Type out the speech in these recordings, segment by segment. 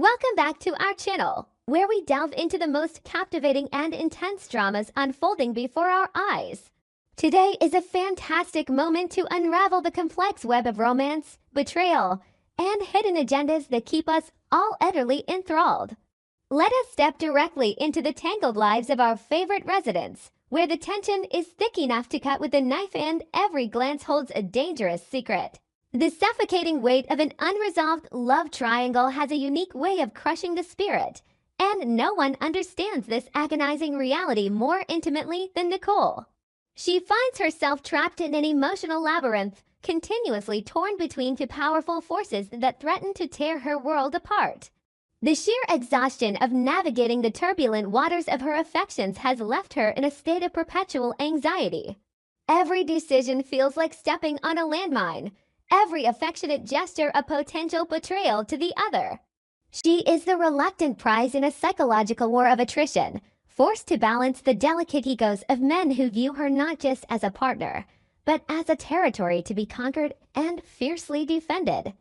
Welcome back to our channel, where we delve into the most captivating and intense dramas unfolding before our eyes. Today is a fantastic moment to unravel the complex web of romance, betrayal, and hidden agendas that keep us all utterly enthralled. Let us step directly into the tangled lives of our favorite residents, where the tension is thick enough to cut with a knife and every glance holds a dangerous secret. The suffocating weight of an unresolved love triangle has a unique way of crushing the spirit, and no one understands this agonizing reality more intimately than Nicole. She finds herself trapped in an emotional labyrinth, continuously torn between two powerful forces that threaten to tear her world apart. The sheer exhaustion of navigating the turbulent waters of her affections has left her in a state of perpetual anxiety. Every decision feels like stepping on a landmine, every affectionate gesture a potential betrayal to the other. She is the reluctant prize in a psychological war of attrition, forced to balance the delicate egos of men who view her not just as a partner, but as a territory to be conquered and fiercely defended.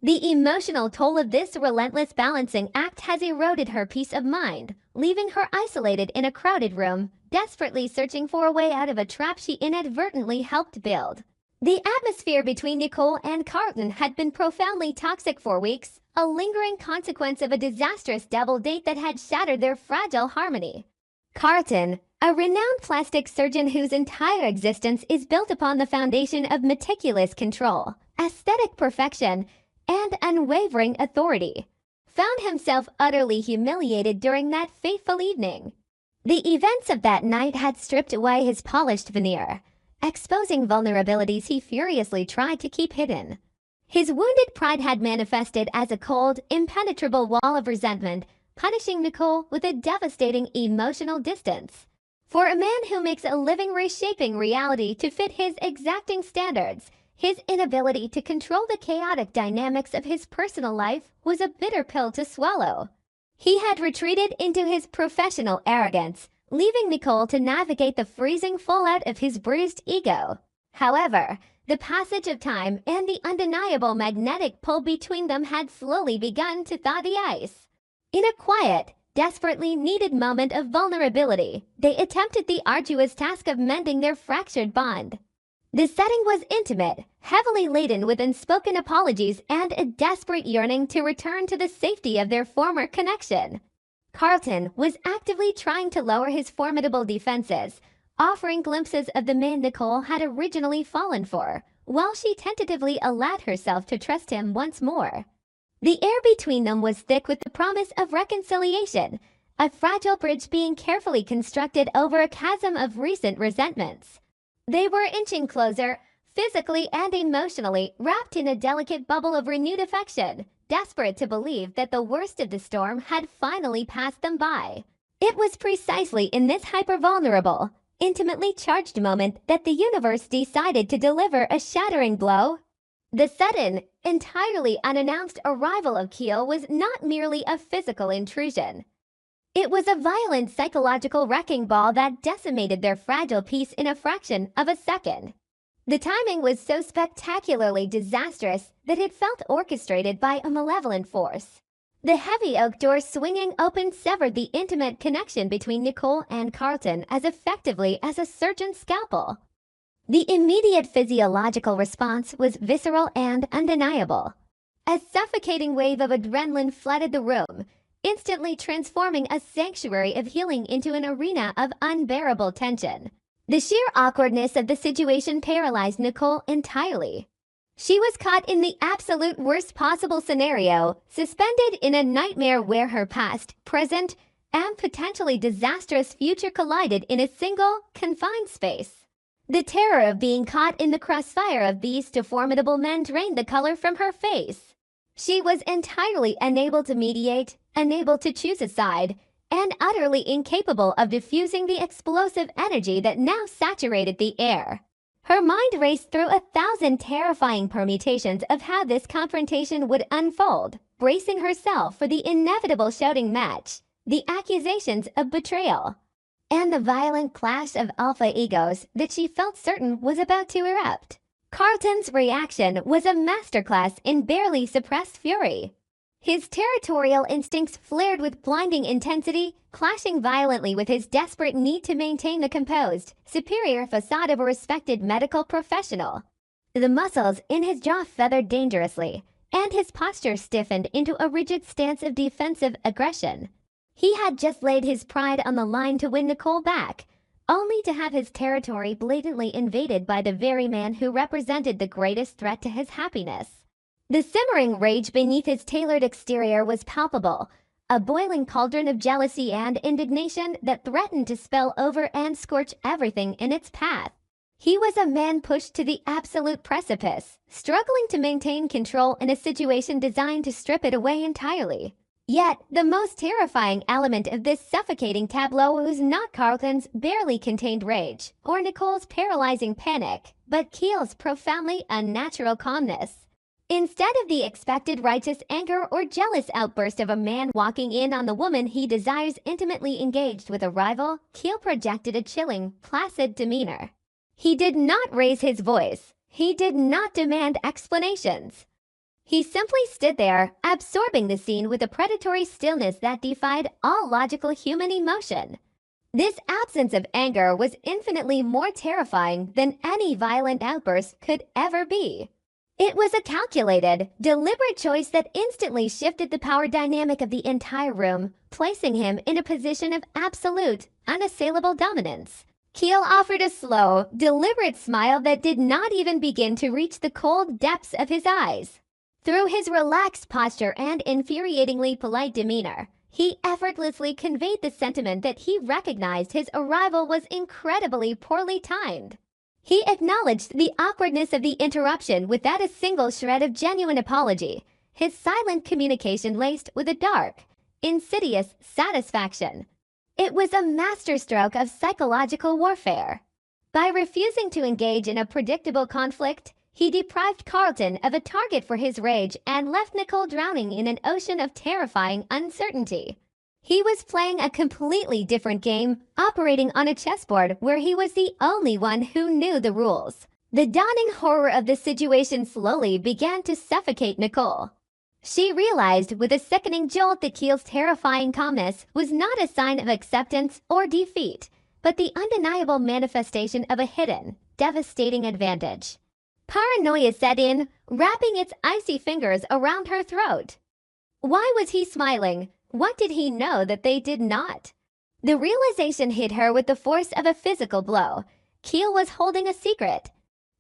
The emotional toll of this relentless balancing act has eroded her peace of mind, leaving her isolated in a crowded room, desperately searching for a way out of a trap she inadvertently helped build. The atmosphere between Nicole and Carlton had been profoundly toxic for weeks, a lingering consequence of a disastrous double date that had shattered their fragile harmony. Carlton, a renowned plastic surgeon whose entire existence is built upon the foundation of meticulous control, aesthetic perfection, and unwavering authority, found himself utterly humiliated during that fateful evening. The events of that night had stripped away his polished veneer, exposing vulnerabilities he furiously tried to keep hidden. His wounded pride had manifested as a cold, impenetrable wall of resentment, punishing Nicole with a devastating emotional distance. For a man who makes a living reshaping reality to fit his exacting standards, his inability to control the chaotic dynamics of his personal life was a bitter pill to swallow. He had retreated into his professional arrogance, leaving Nicole to navigate the freezing fallout of his bruised ego. However, the passage of time and the undeniable magnetic pull between them had slowly begun to thaw the ice. In a quiet, desperately needed moment of vulnerability, they attempted the arduous task of mending their fractured bond. The setting was intimate, heavily laden with unspoken apologies and a desperate yearning to return to the safety of their former connection. Carlton was actively trying to lower his formidable defenses, offering glimpses of the man Nicole had originally fallen for, while she tentatively allowed herself to trust him once more. The air between them was thick with the promise of reconciliation, a fragile bridge being carefully constructed over a chasm of recent resentments. They were inching closer, physically and emotionally, wrapped in a delicate bubble of renewed affection, desperate to believe that the worst of the storm had finally passed them by. It was precisely in this hyper-vulnerable, intimately charged moment that the universe decided to deliver a shattering blow. The sudden, entirely unannounced arrival of Kial was not merely a physical intrusion. It was a violent psychological wrecking ball that decimated their fragile peace in a fraction of a second. The timing was so spectacularly disastrous that it felt orchestrated by a malevolent force. The heavy oak door swinging open severed the intimate connection between Nicole and Carlton as effectively as a surgeon's scalpel. The immediate physiological response was visceral and undeniable. A suffocating wave of adrenaline flooded the room, instantly transforming a sanctuary of healing into an arena of unbearable tension. The sheer awkwardness of the situation paralyzed Nicole entirely. She was caught in the absolute worst possible scenario, suspended in a nightmare where her past, present, and potentially disastrous future collided in a single, confined space. The terror of being caught in the crossfire of these two formidable men drained the color from her face. She was entirely unable to mediate, unable to choose a side, and utterly incapable of diffusing the explosive energy that now saturated the air. Her mind raced through 1,000 terrifying permutations of how this confrontation would unfold, bracing herself for the inevitable shouting match, the accusations of betrayal, and the violent clash of alpha egos that she felt certain was about to erupt. Carlton's reaction was a masterclass in barely suppressed fury. His territorial instincts flared with blinding intensity, clashing violently with his desperate need to maintain the composed, superior facade of a respected medical professional. The muscles in his jaw feathered dangerously, and his posture stiffened into a rigid stance of defensive aggression. He had just laid his pride on the line to win Nicole back, only to have his territory blatantly invaded by the very man who represented the greatest threat to his happiness. The simmering rage beneath his tailored exterior was palpable, a boiling cauldron of jealousy and indignation that threatened to spill over and scorch everything in its path. He was a man pushed to the absolute precipice, struggling to maintain control in a situation designed to strip it away entirely. Yet, the most terrifying element of this suffocating tableau was not Carlton's barely contained rage, or Nicole's paralyzing panic, but Kial's profoundly unnatural calmness. Instead of the expected righteous anger or jealous outburst of a man walking in on the woman he desires intimately engaged with a rival, Kial projected a chilling, placid demeanor. He did not raise his voice. He did not demand explanations. He simply stood there, absorbing the scene with a predatory stillness that defied all logical human emotion. This absence of anger was infinitely more terrifying than any violent outburst could ever be. It was a calculated, deliberate choice that instantly shifted the power dynamic of the entire room, placing him in a position of absolute, unassailable dominance. Kial offered a slow, deliberate smile that did not even begin to reach the cold depths of his eyes. Through his relaxed posture and infuriatingly polite demeanor, he effortlessly conveyed the sentiment that he recognized his arrival was incredibly poorly timed. He acknowledged the awkwardness of the interruption without a single shred of genuine apology, his silent communication laced with a dark, insidious satisfaction. It was a masterstroke of psychological warfare. By refusing to engage in a predictable conflict, he deprived Carlton of a target for his rage and left Nicole drowning in an ocean of terrifying uncertainty. He was playing a completely different game, operating on a chessboard where he was the only one who knew the rules. The dawning horror of the situation slowly began to suffocate Nicole. She realized with a sickening jolt that Kial's terrifying calmness was not a sign of acceptance or defeat, but the undeniable manifestation of a hidden, devastating advantage. Paranoia set in, wrapping its icy fingers around her throat. Why was he smiling? What did he know that they did not? The realization hit her with the force of a physical blow. Kial was holding a secret.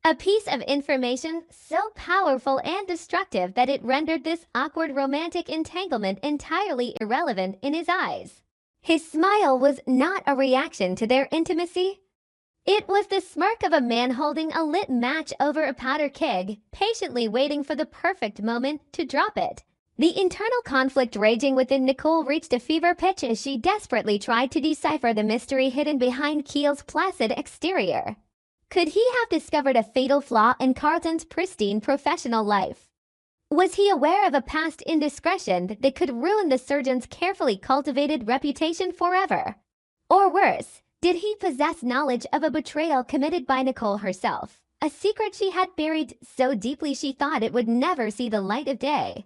A piece of information so powerful and destructive that it rendered this awkward romantic entanglement entirely irrelevant in his eyes. His smile was not a reaction to their intimacy. It was the smirk of a man holding a lit match over a powder keg, patiently waiting for the perfect moment to drop it. The internal conflict raging within Nicole reached a fever pitch as she desperately tried to decipher the mystery hidden behind Kial's placid exterior. Could he have discovered a fatal flaw in Carlton's pristine professional life? Was he aware of a past indiscretion that could ruin the surgeon's carefully cultivated reputation forever? Or worse, did he possess knowledge of a betrayal committed by Nicole herself, a secret she had buried so deeply she thought it would never see the light of day?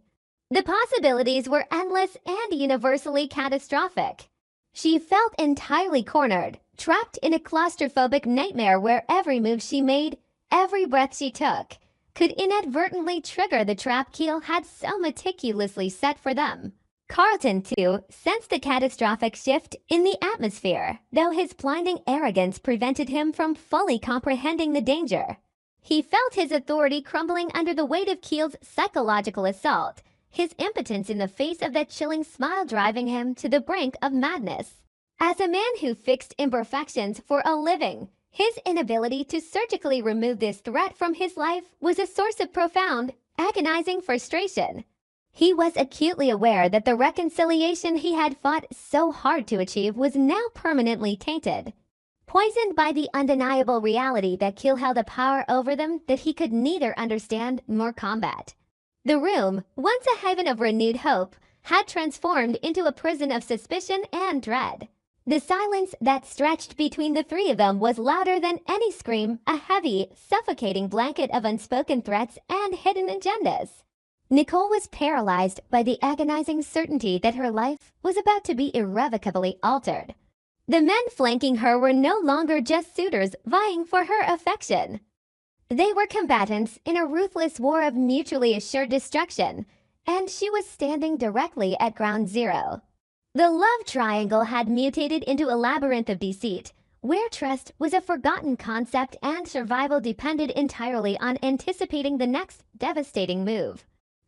The possibilities were endless and universally catastrophic. She felt entirely cornered, trapped in a claustrophobic nightmare where every move she made, every breath she took, could inadvertently trigger the trap Kial had so meticulously set for them. Carlton, too, sensed the catastrophic shift in the atmosphere, though his blinding arrogance prevented him from fully comprehending the danger. He felt his authority crumbling under the weight of Kial's psychological assault, his impotence in the face of that chilling smile driving him to the brink of madness. As a man who fixed imperfections for a living, his inability to surgically remove this threat from his life was a source of profound, agonizing frustration. He was acutely aware that the reconciliation he had fought so hard to achieve was now permanently tainted, poisoned by the undeniable reality that Kial held a power over them that he could neither understand nor combat. The room, once a haven of renewed hope, had transformed into a prison of suspicion and dread. The silence that stretched between the three of them was louder than any scream, a heavy, suffocating blanket of unspoken threats and hidden agendas. Nicole was paralyzed by the agonizing certainty that her life was about to be irrevocably altered. The men flanking her were no longer just suitors vying for her affection. They were combatants in a ruthless war of mutually assured destruction, and she was standing directly at ground zero. The love triangle had mutated into a labyrinth of deceit, where trust was a forgotten concept and survival depended entirely on anticipating the next devastating move.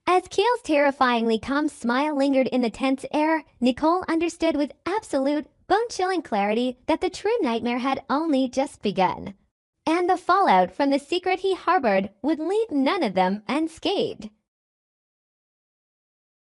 As Kial's terrifyingly calm smile lingered in the tense air, Nicole understood with absolute, bone-chilling clarity that the true nightmare had only just begun. And the fallout from the secret he harbored would leave none of them unscathed.